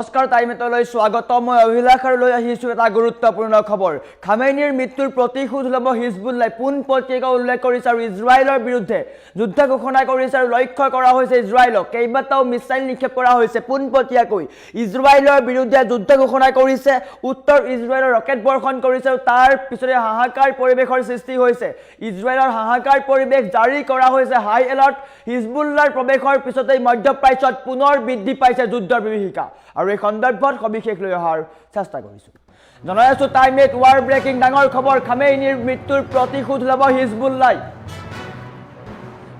নমস্কাৰ টাইমেটলৈ স্বাগতম মই অভিলাষ আৰু লৈ আহিছোঁ এটা গুৰুত্বপূৰ্ণ খবৰ খামেইনিৰ মৃত্যুৰ প্ৰতিশোধ ল'ব হিজবুল্লাহ পোনপটীয়াকৈ উল্লেখ কৰিছে আৰু ইজৰাইলৰ বিৰুদ্ধে যুদ্ধ ঘোষণা কৰিছে আৰু লক্ষ্য কৰা হৈছে ইজৰাইলক কেইবাটাও মিছাইল নিক্ষেপ কৰা হৈছে পোনপটীয়াকৈ ইজৰাইলৰ বিৰুদ্ধে যুদ্ধ ঘোষণা কৰিছে উত্তৰ ইজৰাইলৰ ৰকেট বৰ্ষণ কৰিছে আৰু তাৰ পিছতে হাহাকাৰ পৰিৱেশৰ সৃষ্টি হৈছে ইজৰাইলৰ হাহাকাৰ পৰিৱেশ জাৰি কৰা হৈছে হাই এলাৰ্ট হিজবুল্লাহৰ প্ৰৱেশৰ পিছতেই মধ্যপ্ৰাচ্যত পুনৰ বৃদ্ধি পাইছে যুদ্ধৰ বিভীষিকা আৰু এই সন্দৰ্ভত সবিশেষ লৈ অহাৰ চেষ্টা কৰিছোঁ জনাই আছোঁ টাইমেট ৱাৰ ব্ৰেকিং ডাঙৰ খবৰ খামেইনিৰ মৃত্যুৰ প্ৰতিশোধ ল'ব হিজবুল্লাহ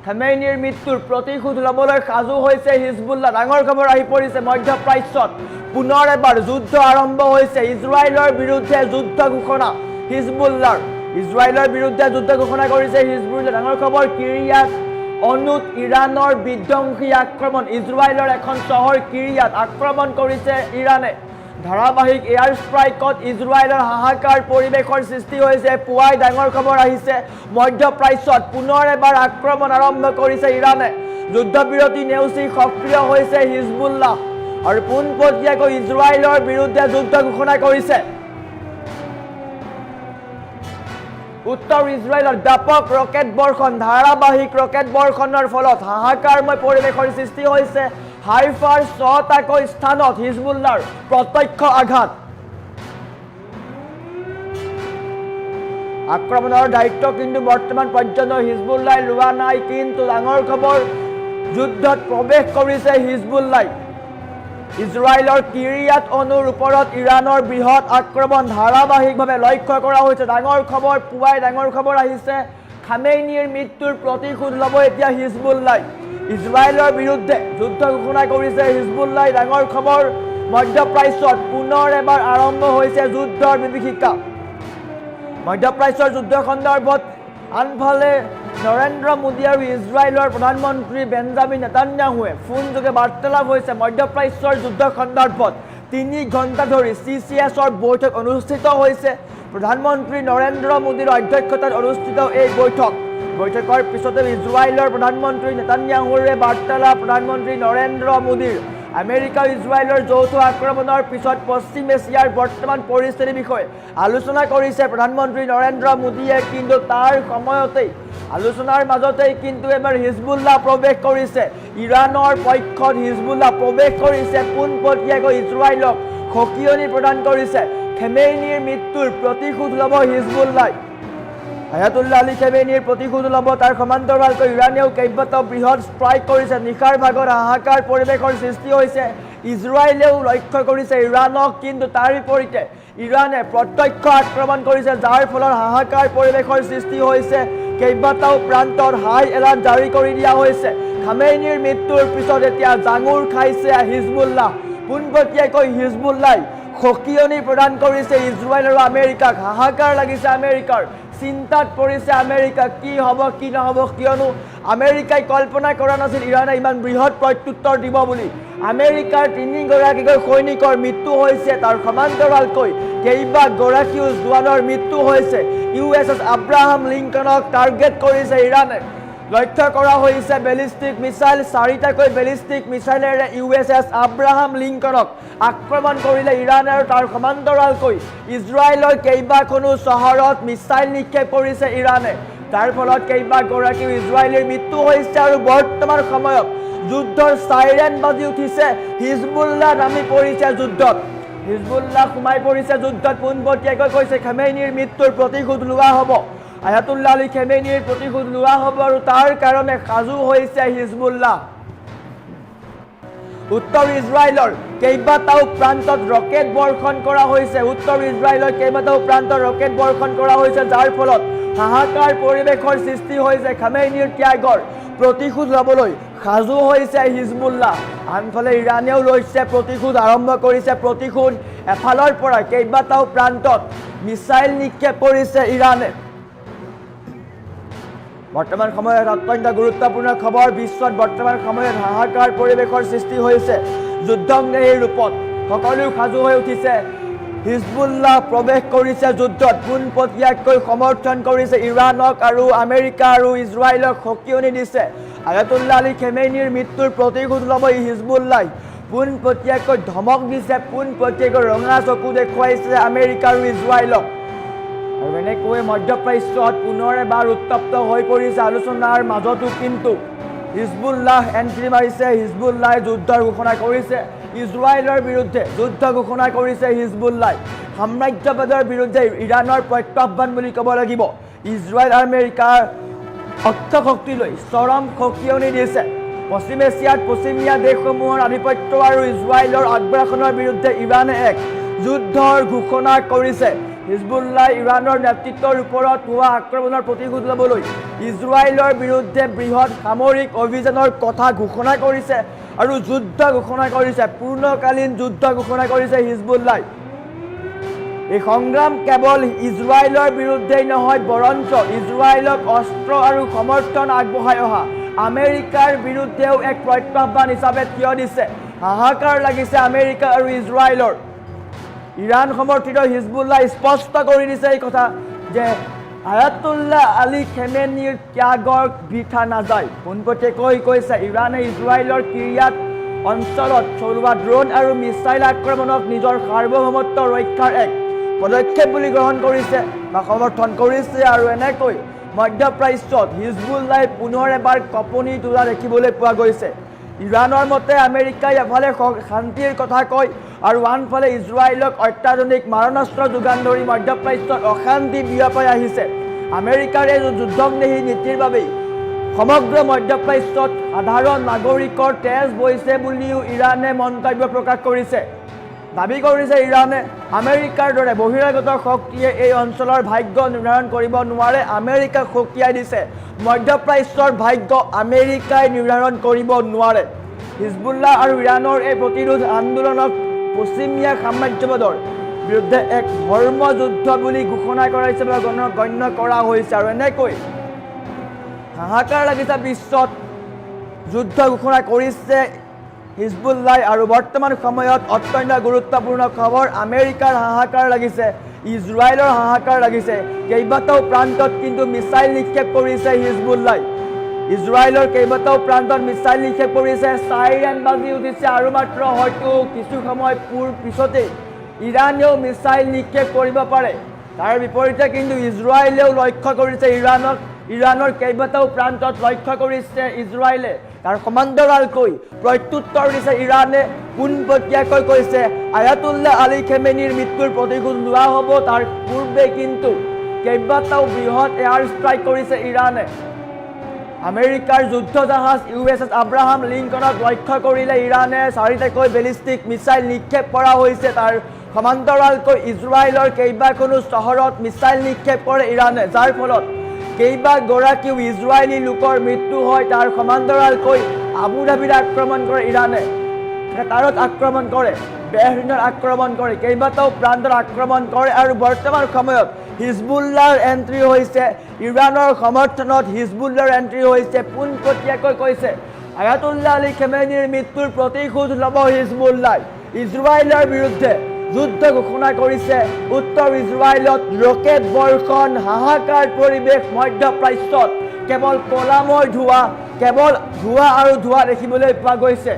খামেইনিৰ মৃত্যুৰ প্ৰতিশোধ ল'বলৈ সাজু হৈছে হিজবুল্লাহ ডাঙৰ খবৰ আহি পৰিছে মধ্যপ্ৰাচ্যত পুনৰ এবাৰ যুদ্ধ আৰম্ভ হৈছে ইজৰাইলৰ বিৰুদ্ধে যুদ্ধ ঘোষণা হিজবুল্লাহৰ ইজৰাইলৰ বিৰুদ্ধে যুদ্ধ ঘোষণা কৰিছে হিজবুল্লাহ ডাঙৰ খবৰ কিৰিয়াত অনুত ইৰাণৰ বিধ্বংসী আক্ৰমণ ইজৰাইলৰ এখন চহৰ কিৰিয়াত আক্ৰমণ কৰিছে ইৰাণে ধাৰাবাহিক এয়াৰ ষ্ট্ৰাইকত ইজৰাইলৰ হাহাকাৰ পৰিৱেশৰ সৃষ্টি হৈছে পুৱাই ডাঙৰ খবৰ আহিছে মধ্যপ্ৰাচ্যত পুনৰ এবাৰ আক্ৰমণ আৰম্ভ কৰিছে ইৰাণে যুদ্ধবিৰতি নেওচি সক্ৰিয় হৈছে হিজবুল্লাহ আৰু পোনপটীয়াকৈ ইজৰাইলৰ বিৰুদ্ধে যুদ্ধ ঘোষণা কৰিছে উত্তৰ ইজৰাইলত ব্যাপক ৰকেট বৰ্ষণ ধাৰাবাহিক ৰকেট বৰ্ষণৰ ফলত হাহাকাৰময় পৰিৱেশৰ সৃষ্টি হৈছে হাইফাৰ 6টাকৈ স্থানত হিজবুল্লাহৰ প্ৰত্যক্ষ আঘাত আক্ৰমণৰ দায়িত্ব কিন্তু বৰ্তমান পৰ্যন্ত হিজবুল্লাহ লোৱা নাই কিন্তু ডাঙৰ খবৰ যুদ্ধত প্ৰৱেশ কৰিছে হিজবুল্লাহ ইজৰাইলৰ কিৰিয়াত অনুৰ ওপৰত ইৰাণৰ বৃহৎ আক্ৰমণ ধাৰাবাহিকভাৱে লক্ষ্য কৰা হৈছে ডাঙৰ খবৰ পুৱাই ডাঙৰ খবৰ আহিছে খামেইনিৰ মৃত্যুৰ প্ৰতিশোধ ল'ব এতিয়া হিজবুল্লাহ ইজৰাইলৰ বিৰুদ্ধে যুদ্ধ ঘোষণা কৰিছে হিজবুল্লাহ ডাঙৰ খবৰ মধ্যপ্ৰাচ্যত পুনৰ এবাৰ আৰম্ভ হৈছে যুদ্ধৰ বিভীষিকা মধ্যপ্ৰাচ্যৰ যুদ্ধ সন্দৰ্ভত আনফালে নৰেন্দ্ৰ মোদী আৰু ইজৰাইলৰ প্ৰধানমন্ত্ৰী বেঞ্জামিন নেতান্যাহুৱে ফোনযোগে বাৰ্তালাপ হৈছে মধ্যপ্ৰাচ্যৰ যুদ্ধ সন্দৰ্ভত 3 ঘণ্টা ধৰি CCSৰ বৈঠক অনুষ্ঠিত হৈছে প্ৰধানমন্ত্ৰী নৰেন্দ্ৰ মোদীৰ অধ্যক্ষতাত অনুষ্ঠিত এই বৈঠকৰ পিছতে ইজৰাইলৰ প্ৰধানমন্ত্ৰী নেতান্যাহুৰ বাৰ্তালাপ প্ৰধানমন্ত্ৰী নৰেন্দ্ৰ মোদীৰ আমেৰিকা ইজৰাইলৰ যৌথ আক্ৰমণৰ পিছত পশ্চিম এছিয়াৰ বৰ্তমান পৰিস্থিতিৰ বিষয়ে আলোচনা কৰিছে প্ৰধানমন্ত্ৰী নৰেন্দ্ৰ মোদীয়ে কিন্তু তাৰ সময়তেই আলোচনাৰ মাজতেই কিন্তু এবাৰ হিজবুল্লাহ প্ৰৱেশ কৰিছে ইৰাণৰ পক্ষত হিজবুল্লাহ প্ৰৱেশ কৰিছে পোনপটীয়াকৈ ইজৰাইলক সকিয়নি প্ৰদান কৰিছে খামেইনিৰ মৃত্যুৰ প্ৰতিশোধ ল'ব হিজবুল্লাহ আয়াতুল্লাহ আলী খামেইনিৰ প্ৰতিশোধ ল'ব তাৰ সমান্তৰালকৈ ইৰাণেও কেইবাটাও বৃহৎ ষ্ট্ৰাইক কৰিছে নিশাৰ ভাগত হাহাকাৰ পৰিৱেশৰ সৃষ্টি হৈছে ইজৰাইলেও লক্ষ্য কৰিছে ইৰাণক কিন্তু তাৰ বিপৰীতে ইৰাণে প্ৰত্যক্ষ আক্ৰমণ কৰিছে যাৰ ফলত হাহাকাৰ পৰিৱেশৰ সৃষ্টি হৈছে কেইবাটাও প্ৰান্তত হাই এলাৰ্ট জাৰি কৰি দিয়া হৈছে খামেইনিৰ মৃত্যুৰ পিছত এতিয়া জাঙুৰ খাইছে হিজবুল্লাহ পোনপটীয়াকৈ হিজবুল্লাহ সকিয়নি প্ৰদান কৰিছে ইজৰাইল আৰু আমেৰিকাক হাহাকাৰ লাগিছে আমেৰিকাৰ চিন্তাত পৰিছে আমেৰিকা কি হ'ব কি নহ'ব কিয়নো আমেৰিকাই কল্পনা কৰা নাছিল ইৰাণে ইমান বৃহৎ প্ৰত্যুত্তৰ দিব বুলি আমেৰিকাৰ 3গৰাকীকৈ সৈনিকৰ মৃত্যু হৈছে তাৰ সমান্তৰালকৈ কেইবাগৰাকীও জোৱানৰ মৃত্যু হৈছে USS আব্ৰাহাম লিংকনক টাৰ্গেট কৰিছে ইৰাণে লক্ষ্য কৰা হৈছে বেলিষ্টিক মিছাইল 4টাকৈ বেলিষ্টিক মিছাইলেৰে USS আব্ৰাহাম লিংকনক আক্ৰমণ কৰিলে ইৰাণে আৰু তাৰ সমান্তৰালকৈ ইজৰাইলৰ কেইবাখনো চহৰত মিছাইল নিক্ষেপ কৰিছে ইৰাণে তাৰ ফলত কেইবাগৰাকী ইজৰাইলীৰ মৃত্যু হৈছে আৰু বৰ্তমান সময়ত যুদ্ধৰ চাইৰেন বাজি উঠিছে হিজবুল্লাহ নামি পৰিছে যুদ্ধত হিজবুল্লাহ সোমাই পৰিছে যুদ্ধত পোনপটীয়াকৈ কৈছে খামেইনিৰ মৃত্যুৰ প্ৰতিশোধ লোৱা হ'ব আয়াতুল্লাহ আলী খামেইনিৰ প্ৰতিশোধ লোৱা হ'ব আৰু তাৰ কাৰণে সাজু হৈছে হিজবুল্লাহ উত্তৰ ইজৰাইলৰ কেইবাটাও প্ৰান্তত ৰকেট বৰ্ষণ কৰা হৈছে উত্তৰ ইজৰাইলৰ কেইবাটাও প্ৰান্তত ৰকেট বৰ্ষণ কৰা হৈছে যাৰ ফলত হাহাকাৰ পৰিৱেশৰ সৃষ্টি হৈছে খামেইনিৰ ত্যাগৰ প্ৰতিশোধ ল'বলৈ সাজু হৈছে হিজবুল্লাহ আনফালে ইৰাণেও লৈছে প্ৰতিশোধ আৰম্ভ কৰিছে প্ৰতিশোধ এফালৰ পৰা কেইবাটাও প্ৰান্তত মিছাইল নিক্ষেপ কৰিছে ইৰাণে বৰ্তমান সময়ত অত্যন্ত গুৰুত্বপূৰ্ণ খবৰ বিশ্বত বৰ্তমান সময়ত হাহাকাৰ পৰিৱেশৰ সৃষ্টি হৈছে যুদ্ধংদেহীৰ ৰূপত সকলো সাজু হৈ উঠিছে হিজবুল্লাহ প্ৰৱেশ কৰিছে যুদ্ধত পোনপটীয়াকৈ সমৰ্থন কৰিছে ইৰাণক আৰু আমেৰিকা আৰু ইজৰাইলক সকিয়নি দিছে আয়াতুল্লাহ আলী খামেইনিৰ মৃত্যুৰ প্ৰতিশোধ ল'ব হিজবুল্লাহ পোনপটীয়াকৈ ধমক দিছে, পোনপটীয়াকৈ ৰঙা চকু দেখুৱাইছে আমেৰিকা আৰু ইজৰাইলক। আৰু এনেকৈ মধ্যপ্ৰাচ্যত পুনৰ এবাৰ উত্তপ্ত হৈ পৰিছে আলোচনাৰ মাজতো কিন্তু হিজবুল্লাহ এণ্ট্ৰি মাৰিছে, হিজবুল্লাহ যুদ্ধৰ ঘোষণা কৰিছে ইজৰাইলৰ বিৰুদ্ধে, যুদ্ধ ঘোষণা কৰিছে হিজবুল্লাহ। সাম্ৰাজ্যবাদৰ বিৰুদ্ধে ইৰাণৰ প্ৰত্যাহ্বান বুলি ক'ব লাগিব। ইজৰাইল আমেৰিকাৰ অক্ষশক্তিলৈ চৰম সকিয়নি দিছে। পশ্চিম এছিয়াত পশ্চিমীয়া দেশসমূহৰ আধিপত্য আৰু ইজৰাইলৰ আগ্ৰাসনৰ বিৰুদ্ধে ইৰাণে এক যুদ্ধৰ ঘোষণা কৰিছে। হিজবুল্লাহ ইৰাণৰ নেতৃত্বৰ ওপৰত হোৱা আক্ৰমণৰ প্ৰতিশোধ ল'বলৈ ইজৰাইলৰ বিৰুদ্ধে বৃহৎ সামৰিক অভিযানৰ কথা ঘোষণা কৰিছে আৰু যুদ্ধ ঘোষণা কৰিছে, পূৰ্ণকালীন যুদ্ধ ঘোষণা কৰিছে হিজবুল্লাহ। এই সংগ্ৰাম কেৱল ইজৰাইলৰ বিৰুদ্ধেই নহয়, বৰঞ্চ ইজৰাইলক অস্ত্ৰ আৰু সমৰ্থন আগবঢ়াই অহা আমেৰিকাৰ বিৰুদ্ধেও এক প্ৰত্যাহ্বান হিচাপে থিয় দিছে। হাহাকাৰ লাগিছে আমেৰিকা আৰু ইজৰাইলৰ। ইৰাণ সমৰ্থিত হিজবুল্লাহ স্পষ্ট কৰি দিছে এই কথা যে আয়াতুল্লাহ আলী খেমেনিৰ ত্যাগৰ বৃথা নাযায়। পোনপটীয়াকৈ কৈছে ইৰাণে ইজৰাইলৰ কিৰিয়াত অঞ্চলত চলোৱা ড্ৰোন আৰু মিছাইল আক্ৰমণক নিজৰ সাৰ্বভৌমত্ব ৰক্ষাৰ এক পদক্ষেপ বুলি গ্ৰহণ কৰিছে বা সমৰ্থন কৰিছে। আৰু এনেকৈ মধ্যপ্ৰাচ্যত হিজবুল্লাহ পুনৰ এবাৰ কঁপনি তোলা দেখিবলৈ পোৱা গৈছে। ইৰাণৰ মতে আমেৰিকাই এফালে শান্তিৰ কথা কয় আৰু আনফালে ইজৰাইলক অত্যাধুনিক মাৰণাস্ত্ৰ যোগান ধৰি মধ্যপ্ৰাচ্যত অশান্তি বিয়পাই আহিছে। আমেৰিকাৰ এই যুদ্ধঘেহী নীতিৰ বাবেই সমগ্ৰ মধ্যপ্ৰাচ্যত সাধাৰণ নাগৰিকৰ তেজ বৈছে বুলিও ইৰাণে মন্তব্য প্ৰকাশ কৰিছে। দাবী কৰিছে ইৰাণে আমেৰিকাৰ দৰে বহিৰাগত শক্তিয়ে এই অঞ্চলৰ ভাগ্য নিৰ্ধাৰণ কৰিব নোৱাৰে। আমেৰিকাক সকীয়াই দিছে, মধ্যপ্ৰাচ্যৰ ভাগ্য আমেৰিকাই নিৰ্ধাৰণ কৰিব নোৱাৰে। হিজবুল্লাহ আৰু ইৰাণৰ এই প্ৰতিৰোধ আন্দোলনক পশ্চিমীয়া সাম্ৰাজ্যবাদৰ বিৰুদ্ধে এক ধৰ্মযুদ্ধ বুলি ঘোষণা কৰা হৈছে বা গণ্য কৰা হৈছে। আৰু এনেকৈ হাহাকাৰ লাগিছে বিশ্বত, যুদ্ধ ঘোষণা কৰিছে হিজবুল্লাহ। আৰু বৰ্তমান সময়ত অত্যন্ত গুৰুত্বপূৰ্ণ খবৰ, আমেৰিকাৰ হাহাকাৰ লাগিছে, ইজৰাইলৰ হাহাকাৰ লাগিছে। কেইবাটাও প্ৰান্তত কিন্তু মিছাইল নিক্ষেপ কৰিছে হিজবুল্লাহ। ইজৰাইলৰ কেইবাটাও প্ৰান্তত মিছাইল নিক্ষেপ কৰিছে, চাইৰেন বাজি উঠিছে আৰু মাত্ৰ হয়তো কিছু সময় পিছতেই ইৰাণেও মিছাইল নিক্ষেপ কৰিব পাৰে। তাৰ বিপৰীতে কিন্তু ইজৰাইলেও লক্ষ্য কৰিছে ইৰাণক, ইৰাণৰ কেইবাটাও প্ৰান্তত লক্ষ্য কৰিছে ইজৰাইলে। তাৰ সমান্তৰালকৈ প্ৰত্যুত্তৰ দিছে ইৰাণে, পোনপটীয়াকৈ কৈছে আয়াতুল্লাহ আলী খেমেনিৰ মৃত্যুৰ প্ৰতিশোধ লোৱা হ'ব। তাৰ পূৰ্বে কিন্তু কেইবাটাও বৃহৎ এয়াৰ ষ্ট্ৰাইক কৰিছে ইৰাণে। আমেৰিকাৰ যুদ্ধ জাহাজ USS আব্ৰাহাম লিংকনক লক্ষ্য কৰিলে ইৰাণে 4টাকৈ বেলিষ্টিক মিছাইল নিক্ষেপ কৰা হৈছে। তাৰ সমান্তৰালকৈ ইজৰাইলৰ কেইবাখনো চহৰত মিছাইল নিক্ষেপ কৰে ইৰাণে, যাৰ ফলত কেইবাগৰাকীও ইজৰাইলী লোকৰ মৃত্যু হয়। তাৰ সমান্তৰালকৈ আবু ধাবিত আক্ৰমণ কৰে ইৰাণে, কাটাৰত আক্ৰমণ কৰে, বেহৰিনত আক্ৰমণ কৰে, কেইবাটাও প্ৰান্তত আক্ৰমণ কৰে। আৰু বৰ্তমান সময়ত হিজবুল্লাহৰ এণ্ট্ৰি হৈছে, ইৰাণৰ সমৰ্থনত হিজবুল্লাহৰ এণ্ট্ৰি হৈছে। পোনপটীয়াকৈ কৈছে আয়াতুল্লাহ আলী খেমেনিৰ মৃত্যুৰ প্ৰতিশোধ ল'ব হিজবুল্লাহ। ইজৰাইলৰ বিৰুদ্ধে যুদ্ধ ঘোষণা কৰিছে। উত্তৰ ইজৰাইলত ৰকেট বৰ্ষণ, হাহাকাৰ পৰিৱেশ মধ্যপ্ৰাচ্যত, কেৱল কলাময় ধোঁৱা, কেৱল ধোঁৱা আৰু ধোঁৱা দেখিবলৈ পোৱা গৈছে।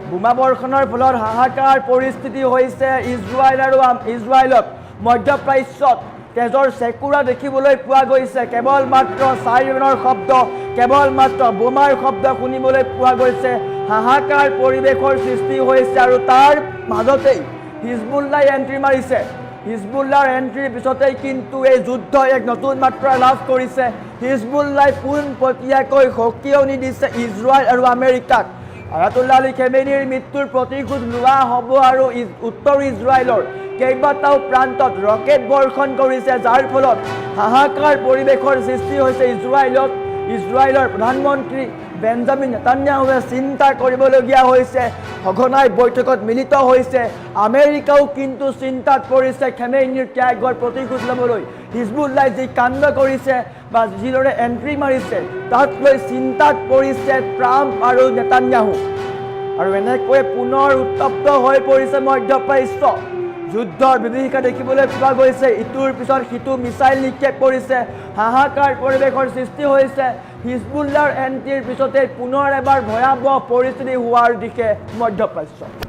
বোমা বৰ্ষণৰ ফলত হাহাকাৰ পৰিস্থিতি হৈছে ইজৰাইল আৰু ইজৰাইলত। মধ্যপ্ৰাচ্যত তেজৰ চেকুৰা দেখিবলৈ পোৱা গৈছে। কেৱল মাত্ৰ চাইৰেনৰ শব্দ, কেৱল মাত্ৰ বোমাৰ শব্দ শুনিবলৈ পোৱা গৈছে। হাহাকাৰ পৰিৱেশৰ সৃষ্টি হৈছে আৰু তাৰ মাজতেই হিজবুল্লাহ এণ্ট্ৰি মাৰিছে। হিজবুল্লাহৰ এণ্ট্ৰিৰ পিছতেই কিন্তু এই যুদ্ধ এক নতুন মাত্ৰা লাভ কৰিছে। হিজবুল্লাহ পোনপটীয়াকৈ সকিয়নি দিছে ইজৰাইল আৰু আমেৰিকাক। আয়াতুল্লাহ আলী খেমেনিৰ মৃত্যুৰ প্ৰতিশোধ লোৱা হ'ব আৰু উত্তৰ ইজৰাইলৰ কেইবাটাও প্ৰান্তত ৰকেট বৰ্ষণ কৰিছে, যাৰ ফলত হাহাকাৰ পৰিৱেশৰ সৃষ্টি হৈছে ইজৰাইলত। ইজৰাইলৰ প্ৰধানমন্ত্ৰী বেঞ্জামিন নেতান্যাহুৱে চিন্তা কৰিবলগীয়া হৈছে, সঘনাই বৈঠকত মিলিত হৈছে। আমেৰিকাও কিন্তু চিন্তাত পৰিছে খেমেনিৰ ত্যাগৰ প্ৰতিশোধ ল'বলৈ। হিজবুল্লাহ যি কাণ্ড কৰিছে বা যিদৰে এণ্ট্ৰি মাৰিছে তাক লৈ চিন্তাত পৰিছে ট্ৰাম্প আৰু নেতান্যাহু। আৰু এনেকৈ পুনৰ উত্তপ্ত হৈ পৰিছে মধ্যপ্ৰাচ্য। যুদ্ধৰ বিভীষিকা দেখিবলৈ পোৱা গৈছে, ইটোৰ পিছত সিটো মিছাইল নিক্ষেপ কৰিছে, হাহাকাৰ পৰিৱেশৰ সৃষ্টি হৈছে। হিজবুল্লাহৰ এণ্ট্ৰিৰ পিছতে পুনৰ এবাৰ ভয়াৱহ পৰিস্থিতি হোৱাৰ দিশে মধ্যপ্ৰাচ্য